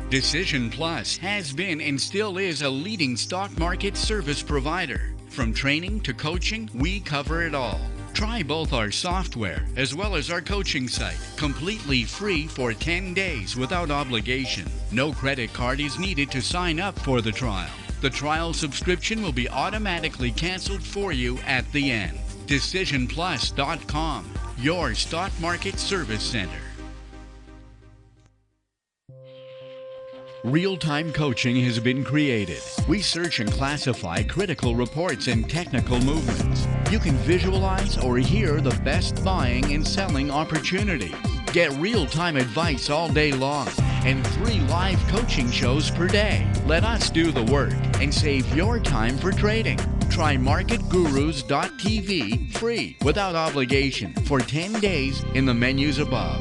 Decision Plus has been and still is a leading stock market service provider. From training to coaching, we cover it all. Try both our software as well as our coaching site, completely free for 10 days without obligation. No credit card is needed to sign up for the trial. The trial subscription will be automatically canceled for you at the end. DecisionPlus.com, your stock market service center. Real-time coaching has been created. We search and classify critical reports and technical movements. You can visualize or hear the best buying and selling opportunities. Get real-time advice all day long and 3 live coaching shows per day. Let us do the work and save your time for trading. Try marketgurus.tv free without obligation for 10 days in the menus above.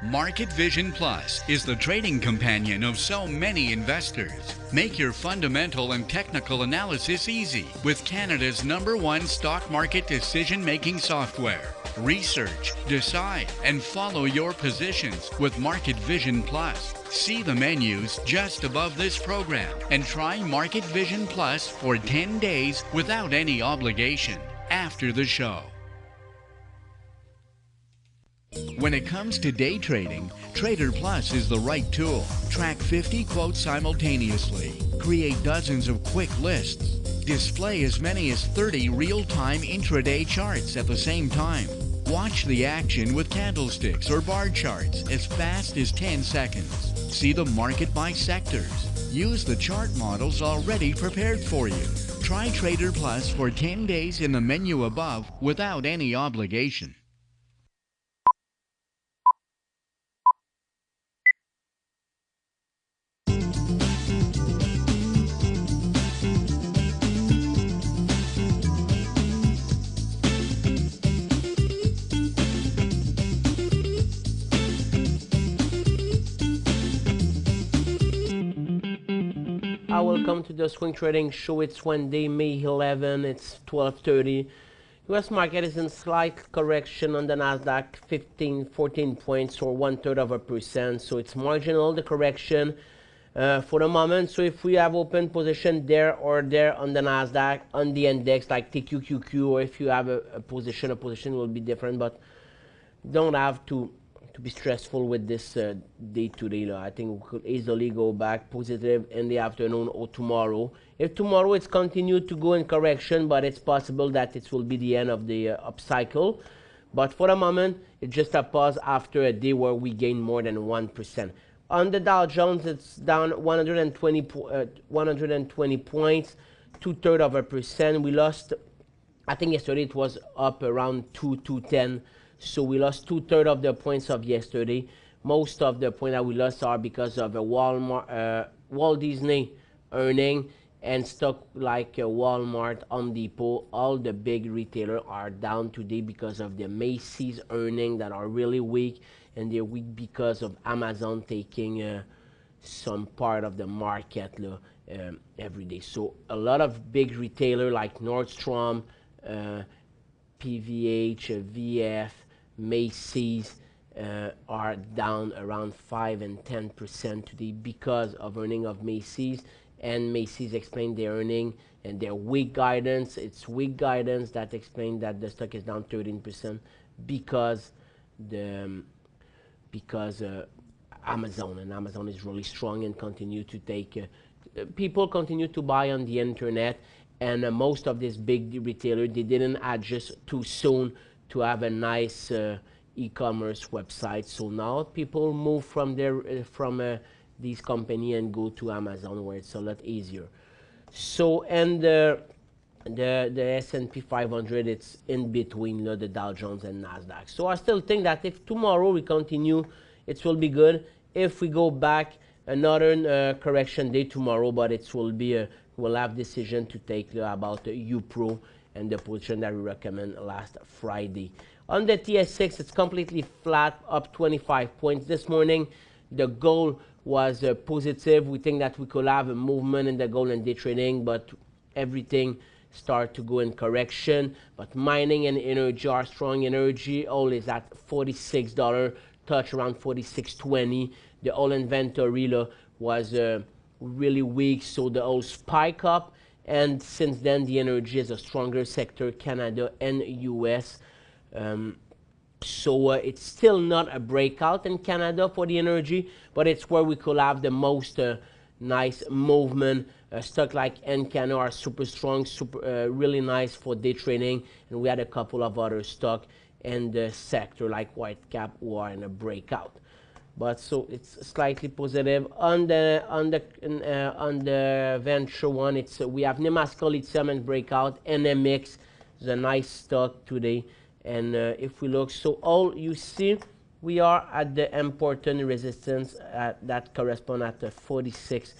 Market Vision Plus is the trading companion of so many investors. Make your fundamental and technical analysis easy with Canada's #1 stock market decision-making software. Research, decide, and follow your positions with Market Vision Plus. See the menus just above this program and try Market Vision Plus for 10 days without any obligation after the show. When it comes to day trading, Trader Plus is the right tool. Track 50 quotes simultaneously. Create dozens of quick lists. Display as many as 30 real-time intraday charts at the same time. Watch the action with candlesticks or bar charts as fast as 10 seconds. See the market by sectors. Use the chart models already prepared for you. Try Trader Plus for 10 days in the menu above without any obligation. Welcome to the Swing Trading Show. It's Wednesday, May 11. It's 12:30. U.S. market is in slight correction on the Nasdaq, 14 points or 1/3%. So it's marginal, the correction for the moment. So if we have open position there or there on the Nasdaq, on the index like TQQQ, or if you have a position will be different. But don't have to be stressful with this day today. I think we could easily go back positive in the afternoon or tomorrow. If tomorrow it's continued to go in correction, but it's possible that it will be the end of the upcycle. But for the moment, it's just a pause after a day where we gain more than 1%. On the Dow Jones, it's down 120 points, 2/3%. We lost, I think yesterday it was up around 210. So we lost 2/3 of the points of yesterday. Most of the points that we lost are because of a Walt Disney earning, and stock like Walmart, Home Depot, all the big retailers are down today because of the Macy's earning that are really weak, and they're weak because of Amazon taking some part of the market every day. So a lot of big retailers like Nordstrom, PVH, VF, Macy's are down around 5 and 10% today because of earning of Macy's. And Macy's explained their earning and their weak guidance. It's weak guidance that explained that the stock is down 13% because Amazon is really strong and continue to take people continue to buy on the internet. And most of these big retailers, they didn't adjust too soon to have a nice e-commerce website. So now people move from these companies and go to Amazon, where it's a lot easier. So, and the S&P 500, it's in between the Dow Jones and Nasdaq. So I still think that if tomorrow we continue, it will be good. If we go back, another correction day tomorrow, but it will be we'll have decision to take about UPRO and the position that we recommend last Friday. On the TSX, it's completely flat, up 25 points this morning. The gold was positive. We think that we could have a movement in the gold and day trading, but everything start to go in correction. But mining and energy are strong. Energy, oil is at $46 touch around 46.20. The oil inventory was really weak, so the oil spike up. And since then, the energy is a stronger sector, Canada and US. So it's still not a breakout in Canada for the energy, but it's where we could have the most nice movement. Stock like Encana are super strong, really nice for day trading, and we had a couple of other stock in the sector like Whitecap who are in a breakout. But so it's slightly positive on the venture one. It's we have Nemaska Lithium and breakout. NMX is a nice stock today. And if we look, so all you see, we are at the important resistance that correspond at the $46.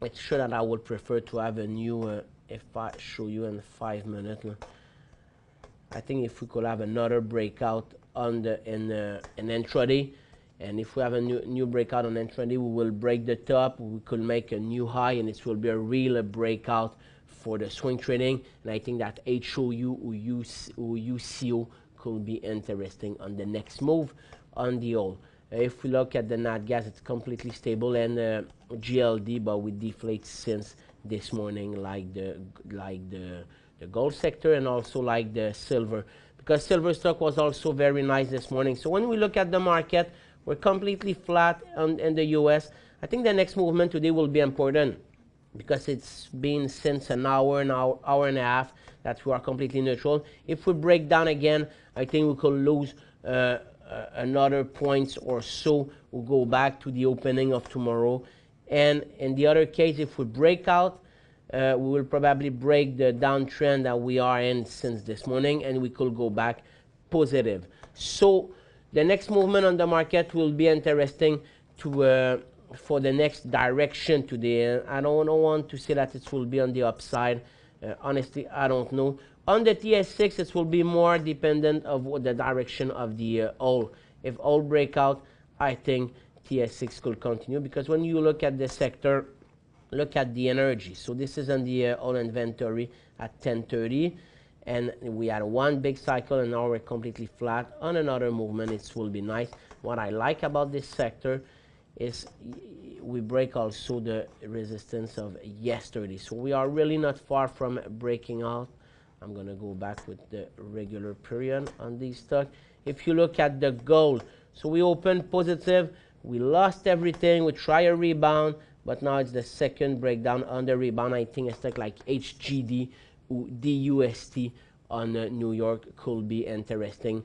It's sure that I would prefer to have a new, if I show you in 5 minutes. I think if we could have another breakout on the in intraday, and if we have a new breakout on intraday, we will break the top. We could make a new high, and it will be a real breakout for the swing trading. And I think that HOU or UCO could be interesting on the next move on the oil. If we look at the nat gas, it's completely stable, and GLD, but we deflate since this morning, like the gold sector and also like the silver, because silver stock was also very nice this morning. So when we look at the market, we're completely flat in the US. I think the next movement today will be important because it's been since an hour and a half that we are completely neutral. If we break down again, I think we could lose another points or so. We'll go back to the opening of tomorrow. And in the other case, if we break out, we will probably break the downtrend that we are in since this morning, and we could go back positive. So the next movement on the market will be interesting to for the next direction today. I don't want to say that it will be on the upside. Honestly, I don't know. On the TS6, it will be more dependent of what the direction of the oil. If oil breakout, I think TS6 could continue, because when you look at the sector, look at the energy. So this is on the oil inventory at 10:30, and we had one big cycle, and now we're completely flat. On another movement, it will be nice. What I like about this sector is we break also the resistance of yesterday. So we are really not far from breaking out. I'm going to go back with the regular period on these stock. If you look at the gold, so we opened positive, we lost everything, we try a rebound, but now it's the second breakdown on the rebound. I think a stock like HGD or DUST on New York could be interesting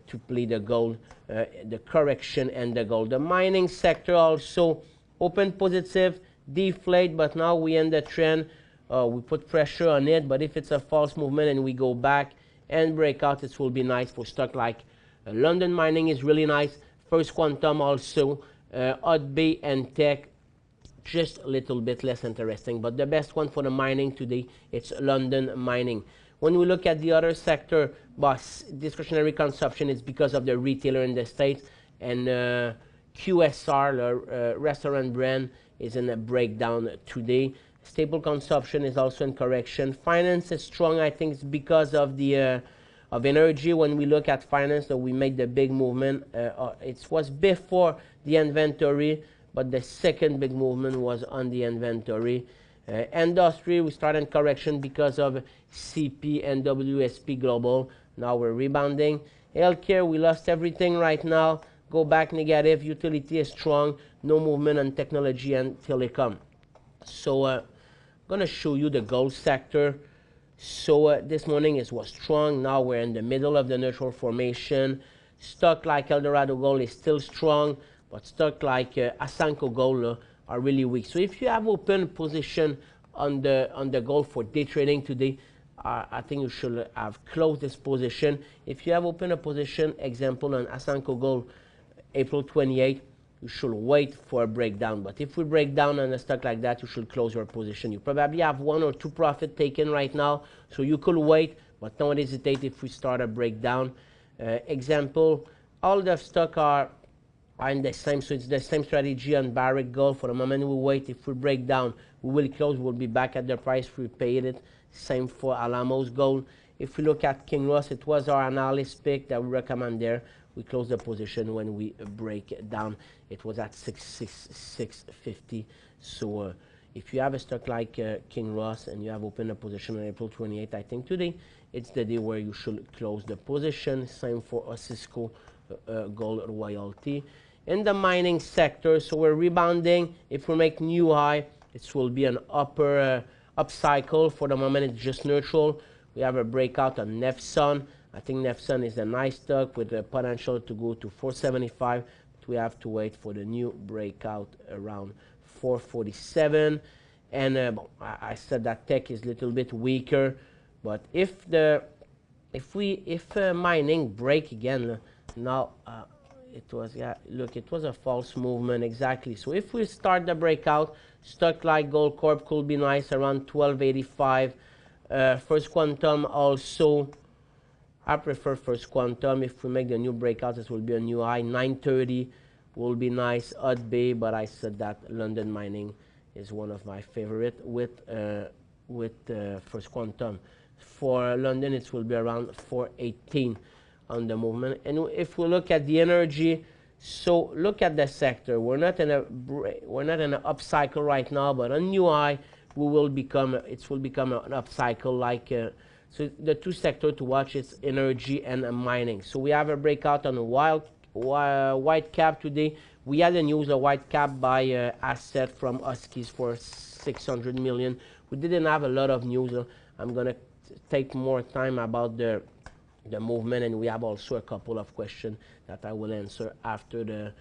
to play the gold, the correction and the gold. The mining sector also open positive, deflate, but now we end the trend. We put pressure on it, but if it's a false movement and we go back and break out, it will be nice for stock like London Mining is really nice. First Quantum also, Hudbay and Tech, just a little bit less interesting, but the best one for the mining today, it's London Mining. When we look at the other sector, discretionary consumption, is because of the retailer in the States, and QSR, the restaurant brand, is in a breakdown today. Stable consumption is also in correction. Finance is strong. I think it's because of the of energy. When we look at finance, we made the big movement. It was before the inventory, but the second big movement was on the inventory. Industry, we started correction because of CP and WSP Global. Now we're rebounding. Healthcare, we lost everything right now. Go back negative. Utility is strong. No movement on technology and telecom. So I'm going to show you the gold sector. So this morning it was strong. Now we're in the middle of the neutral formation. Stock like Eldorado Gold is still strong, but stock like Asanko Gold are really weak. So if you have open position on the gold for day trading today, I think you should have closed this position. If you have open a position, example on Asanko Gold, April 28, you should wait for a breakdown. But if we break down on a stock like that, you should close your position. You probably have 1 or 2 profit taken right now, so you could wait, but don't hesitate if we start a breakdown. Example, all the stock are in the same, so it's the same strategy on Barrick Gold. For the moment we wait. If we break down, we will close, we'll be back at the price we paid it. Same for Alamos Gold. If we look at Kinross, it was our analyst pick that we recommend there. We closed the position when we break it down. It was at 650. So if you have a stock like Kinross and you have opened a position on April 28th, I think today it's the day where you should close the position. Same for Osisko Gold Royalty. In the mining sector, so we're rebounding. If we make new high, it will be an upper up cycle. For the moment, it's just neutral. We have a breakout on Nefson. I think Nefson is a nice stock with the potential to go to 475. But we have to wait for the new breakout around 447. And I said that tech is a little bit weaker. But if mining break again, now it was a false movement exactly. So if we start the breakout, stock like Goldcorp could be nice around 1285. First Quantum also, I prefer First Quantum. If we make the new breakout, this will be a new high. 930 will be nice. Hut Bay, but I said that London Mining is one of my favorite with First Quantum. For London, it will be around 418 on the movement. And if we look at the energy, so look at the sector. We're not in an up cycle right now, but on new high, it will become an up cycle. Like so, the two sectors to watch is energy and mining. So we have a breakout on a white cap today. We had a news a white cap by asset from Huskies for 600 million. We didn't have a lot of news. I'm gonna take more time about the movement, and we have also a couple of questions that I will answer after the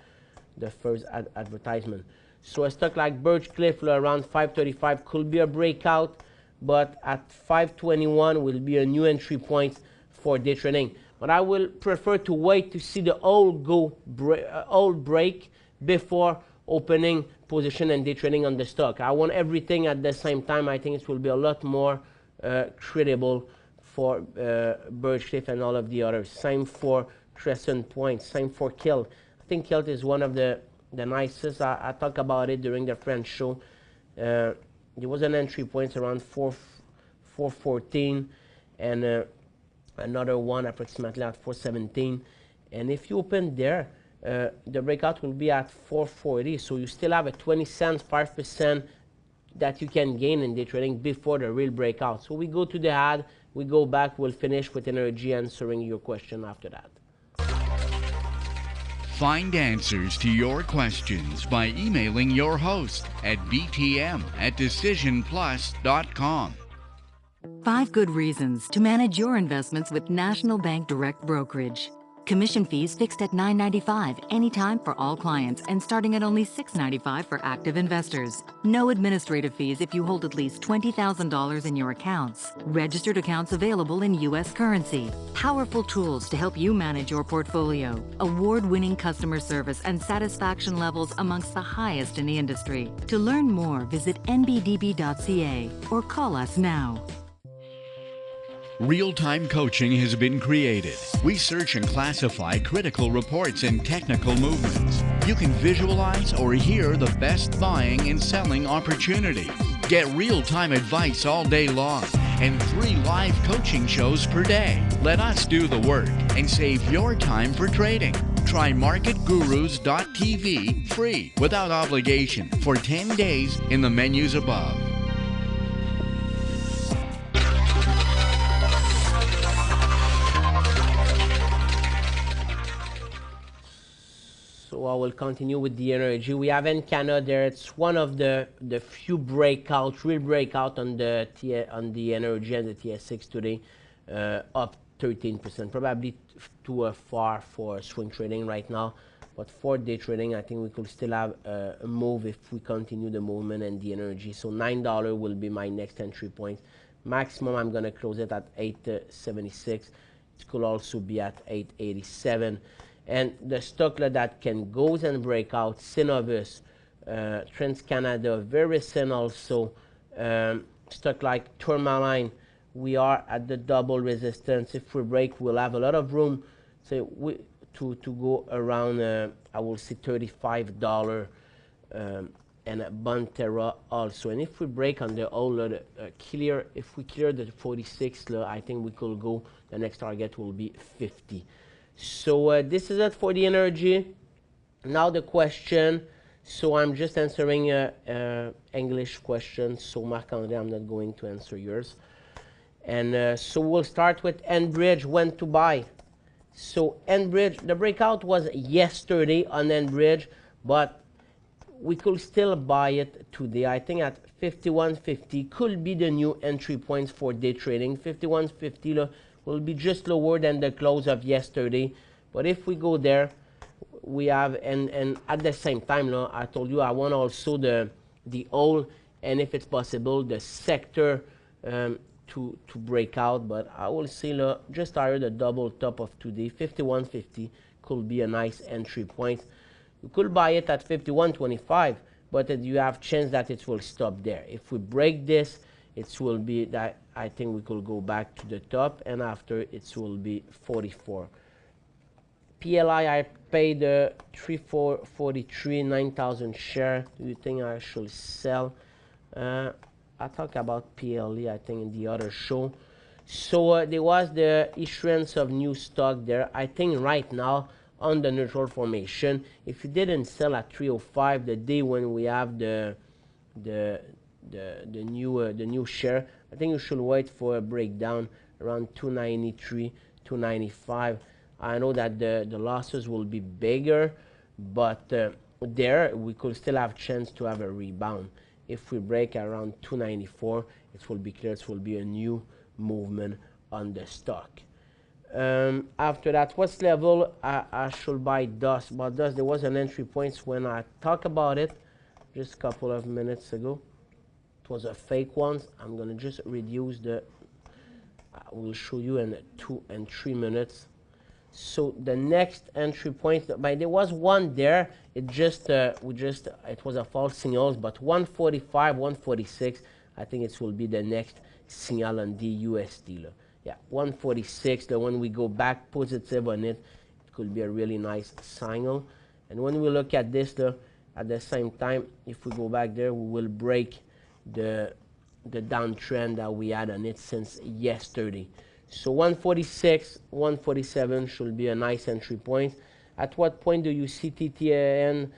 first advertisement. So a stock like Birchcliff around 535 could be a breakout, but at 521 will be a new entry point for day trading. But I will prefer to wait to see the old break before opening position and day trading on the stock. I want everything at the same time. I think it will be a lot more credible for Birchcliff and all of the others. Same for Crescent Point, same for Kilt. I think Kilt is one of the nicest. I talked about it during the French show. There was an entry point around 414 and another one approximately at 417. And if you open there, the breakout will be at 440. So you still have a 20 cents, 5% that you can gain in day trading before the real breakout. So we go to the ad, we go back, we'll finish with energy answering your question after that. Find answers to your questions by emailing your host at btm@decisionplus.com. 5 good reasons to manage your investments with National Bank Direct Brokerage. Commission fees fixed at $9.95 anytime for all clients and starting at only $6.95 for active investors. No administrative fees if you hold at least $20,000 in your accounts. Registered accounts available in U.S. currency. Powerful tools to help you manage your portfolio. Award-winning customer service and satisfaction levels amongst the highest in the industry. To learn more, visit nbdb.ca or call us now. Real-time coaching has been created. We search and classify critical reports and technical movements. You can visualize or hear the best buying and selling opportunities. Get real-time advice all day long and 3 live coaching shows per day. Let us do the work and save your time for trading. Try marketgurus.tv free without obligation for 10 days in the menus above. So I will continue with the energy. We have Encana there. It's one of the few real breakout on the energy and the TSX today, up 13%. Probably too far for swing trading right now, but for day trading, I think we could still have a move if we continue the movement and the energy. So $9 will be my next entry point. Maximum, I'm gonna close it at 876. It could also be at 887. And the stock that can go and break out, Cenovus, TransCanada, Veresen also, stock like Tourmaline, we are at the double resistance. If we break, we'll have a lot of room to go around, I will say $35 and Bonterra also. And if we break on the whole, if we clear the 46, I think we could go, the next target will be 50. So this is it for the energy. Now the question, so I'm just answering English questions, so Marc-André, I'm not going to answer yours. And so we'll start with Enbridge, when to buy. So Enbridge, the breakout was yesterday on Enbridge, but we could still buy it today. I think at 51.50 could be the new entry points for day trading. 51.50 will be just lower than the close of yesterday. But if we go there, we have, and at the same time, I told you I want also the oil, and if it's possible, the sector to break out. But I will say just higher the double top of today. 51.50 could be a nice entry point. You could buy it at 51.25, but you have chance that it will stop there. If we break this, it will be that I think we could go back to the top, and after it will be 44. PLI, I paid 343, 9,000 share. Do you think I should sell? I talked about PLE, I think, in the other show. So there was the issuance of new stock there. I think right now on the neutral formation, if you didn't sell at 305 the day when we have the new share, I think you should wait for a breakdown around 293, 295. I know that the losses will be bigger, but there we could still have chance to have a rebound. If we break around 294, it will be clear, it will be a new movement on the stock. After that, what's level I should buy DUS? But DUS, there was an entry point when I talked about it just a couple of minutes ago. It was a fake one. I'm going to just reduce the, I will show you in 2 and 3 minutes. So the next entry point, but there was one there. It just it was a false signal. But 145, 146, I think it will be the next signal on the USD. Yeah, 146. Then when we go back positive on it, it could be a really nice signal. And when we look at this, at the same time, if we go back there, we will break the downtrend that we had on it since yesterday. So 146, 147 should be a nice entry point. At what point do you see TTEN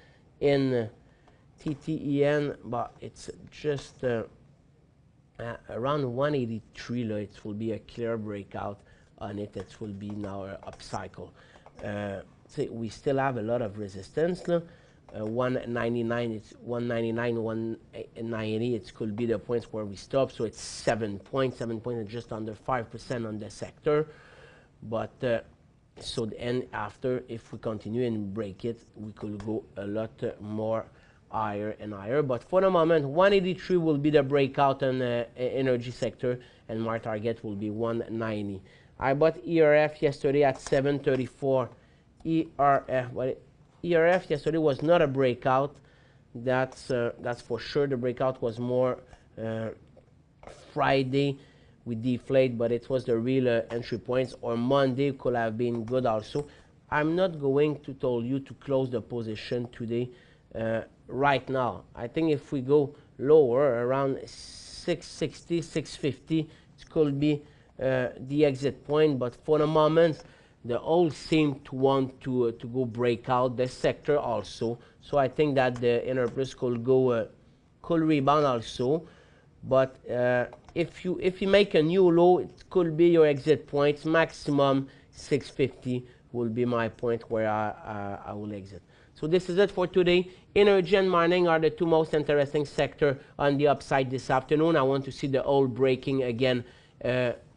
in TTEN? But it's just around 183. It will be a clear breakout on it. It will be now an upcycle. So we still have a lot of resistance. 199, it's 199, 190. It could be the points where we stop. So it's 7 points. 7 points is just under 5% on the sector. But so the end after, if we continue and break it, we could go a lot more higher and higher. But for the moment, 183 will be the breakout on the energy sector, and my target will be 190. I bought ERF yesterday at 734. ERF, but ERF yesterday was not a breakout. That's for sure. The breakout was more Friday with deflate, but it was the real entry points. Or Monday could have been good also. I'm not going to tell you to close the position today. Right now, I think if we go lower around 660, 650, it could be the exit point. But for the moment, the all seem to want to go break out the sector also. So I think that the Enerplus could go could rebound also. But if you make a new low, it could be your exit points. Maximum 650 will be my point where I will exit. So this is it for today. Energy and mining are the two most interesting sectors on the upside this afternoon. I want to see the oil breaking again,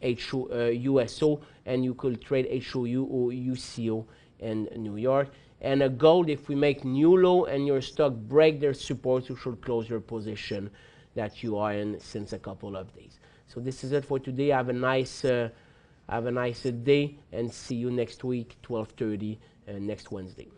USO, and you could trade HOU or UCO in New York. And a gold, if we make new low and your stock break their support, you should close your position that you are in since a couple of days. So this is it for today. Have a nice day, and see you next week, 12:30, next Wednesday.